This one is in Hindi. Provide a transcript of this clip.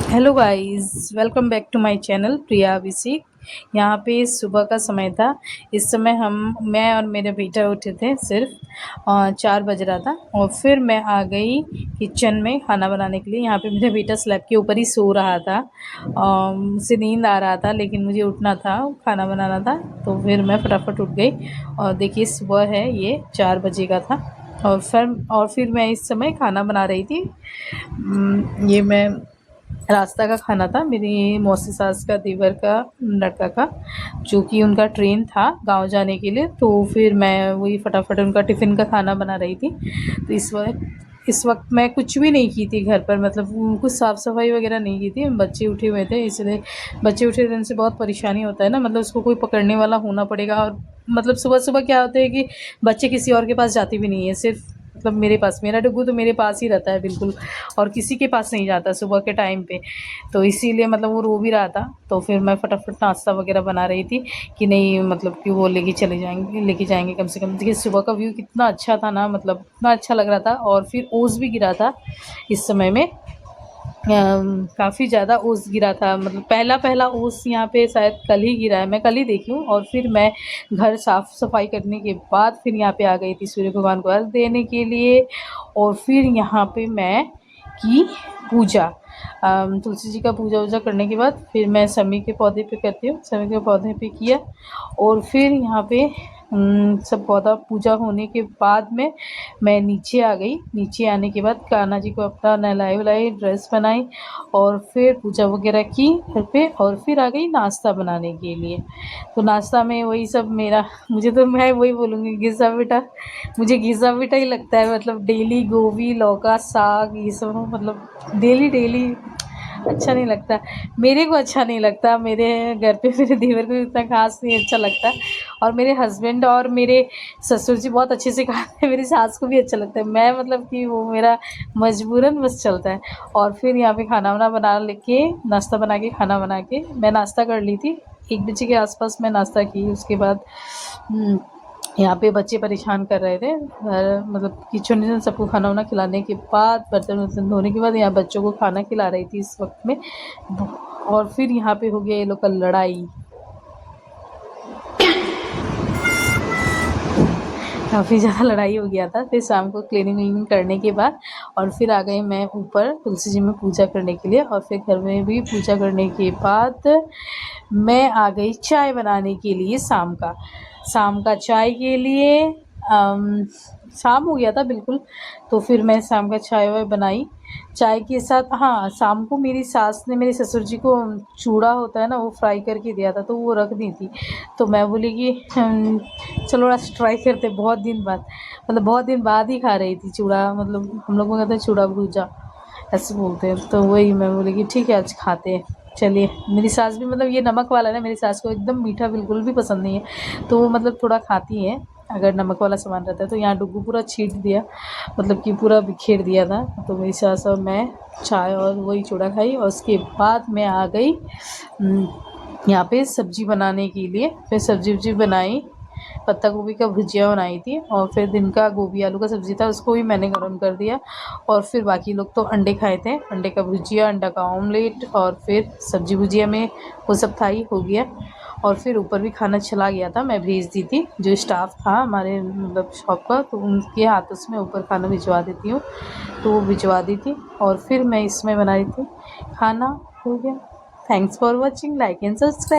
Hello guys, welcome back to my channel Priya Abhishek. यहाँ पे सुबह का समय था। इस समय मैं और मेरे बेटा उठे थे। सिर्फ 4 बज रहा था और फिर मैं आ गई किचन में खाना बनाने के लिए। यहाँ पे मेरा बेटा स्लैब के ऊपर ही सो रहा था। मुझे नींद आ रहा था लेकिन मुझे उठना था, खाना बनाना था, तो फिर मैं फटाफट उठ गई। और देखिए सुबह है, ये 4 बजे का था। और फिर मैं इस समय खाना बना रही थी। ये मैं रास्ता का खाना था, मेरी मौसी सास का, देवर का लड़का का, जो कि उनका ट्रेन था गांव जाने के लिए। तो फिर मैं वही फटाफट उनका टिफ़िन का खाना बना रही थी। तो इस वक्त मैं कुछ भी नहीं की थी घर पर, मतलब कुछ साफ़ सफाई वगैरह नहीं की थी। बच्चे उठे हुए थे, इसलिए बच्चे उठे दिन से बहुत परेशानी होता है ना, मतलब उसको कोई पकड़ने वाला होना पड़ेगा। और मतलब सुबह सुबह क्या होता है कि बच्चे किसी और के पास जाते भी नहीं है, सिर्फ मतलब मेरे पास, मेरा डुग्गू तो मेरे पास ही रहता है बिल्कुल, और किसी के पास नहीं जाता सुबह के टाइम पे। तो इसीलिए मतलब वो रो भी रहा था। तो फिर मैं फटाफट नाश्ता वगैरह बना रही थी कि नहीं, मतलब कि वो लेके जाएंगे कम से कम। देखिए सुबह का व्यू कितना अच्छा था ना, मतलब इतना अच्छा लग रहा था। और फिर ओस भी गिरा था इस समय में। काफ़ी ज़्यादा ओस गिरा था, मतलब पहला पहला ओस यहाँ पे शायद कल ही गिरा है, मैं कल ही देखी हूँ। और फिर मैं घर साफ़ सफाई करने के बाद फिर यहाँ पे आ गई थी सूर्य भगवान को अर्घ देने के लिए। और फिर यहाँ पे मैं की पूजा, तुलसी जी का पूजा वूजा करने के बाद फिर मैं समी के पौधे पे करती हूँ, समी के पौधे पे किया। और फिर यहाँ पे सब पौधा पूजा होने के बाद में मैं नीचे आ गई। नीचे आने के बाद कान्हा जी को अपना नहलाई वलाई, ड्रेस बनाई, और फिर पूजा वगैरह की घर पे। और फिर आ गई नाश्ता बनाने के लिए। तो नाश्ता में वही सब मेरा, मुझे तो, मैं वही बोलूँगी, घिसा पिटा, मुझे घिसा पिटा ही लगता है। मतलब डेली गोभी, लौका, साग, ये सब मतलब डेली डेली अच्छा नहीं लगता। मेरे को अच्छा नहीं लगता, मेरे घर पे मेरे देवर को इतना खास नहीं अच्छा लगता। और मेरे हस्बैंड और मेरे ससुर जी बहुत अच्छे से खाते हैं, मेरी सास को भी अच्छा लगता है। मैं मतलब कि वो मेरा मजबूरन बस चलता है। और फिर यहाँ पे खाना वाना बना लेके, नाश्ता बना के, खाना बना के मैं नाश्ता कर ली थी। 1 बजे के आसपास मैं नाश्ता की। उसके बाद यहाँ पे बच्चे परेशान कर रहे थे, मतलब किचन में सबको खाना वाना खिलाने के बाद, बर्तन वर्तन धोने के बाद यहाँ बच्चों को खाना खिला रही थी इस वक्त में। और फिर यहाँ पे हो गया ये लोग का लड़ाई, काफ़ी ज़्यादा लड़ाई हो गया था। फिर शाम को क्लीनिंग व्लीनिंग करने के बाद और फिर आ गई मैं ऊपर तुलसी जी में पूजा करने के लिए। और फिर घर में भी पूजा करने के बाद मैं आ गई चाय बनाने के लिए, शाम का चाय के लिए। शाम हो गया था बिल्कुल। तो फिर मैं शाम का चाय वाय बनाई। चाय के साथ, हाँ, शाम को मेरी सास ने मेरे ससुर जी को चूड़ा होता है ना, वो फ्राई करके दिया था, तो वो रख दी थी। तो मैं बोली कि चलो आज ट्राई करते, बहुत दिन बाद, मतलब बहुत दिन बाद ही खा रही थी चूड़ा, मतलब हम लोग को कहते हैं चूड़ा भूजा, ऐसे बोलते हैं। तो वही मैं बोली कि ठीक है आज खाते हैं, चलिए। मेरी सास भी, मतलब ये नमक वाला ना, मेरी सास को एकदम मीठा बिल्कुल भी पसंद नहीं है, तो वो मतलब थोड़ा खाती हैं अगर नमक वाला सामान रहता है। तो यहाँ डुग्गू पूरा छीट दिया, मतलब कि पूरा बिखेर दिया था। तो मेरी सास और मैं चाय और वही चूड़ा खाई। और उसके बाद मैं आ गई यहाँ पे सब्ज़ी बनाने के लिए। फिर सब्ज़ी वब्जी बनाई, पत्ता गोभी का भुजिया बनाई थी। और फिर दिन का गोभी आलू का सब्ज़ी था, उसको भी मैंने गर्म कर दिया। और फिर बाकी लोग तो अंडे खाए थे, अंडे का भुजिया, अंडा का ऑमलेट, और फिर सब्ज़ी भुजिया में वो सब था ही, हो गया। और फिर ऊपर भी खाना चला गया था, मैं भेज दी थी, जो स्टाफ था हमारे मतलब शॉप का, तो उनके हाथों से मैं ऊपर खाना भिजवा देती हूँ, तो वो भिजवा दी थी। और फिर मैं इसमें बना रही थी खाना, हो गया। Thanks for watching, like and subscribe.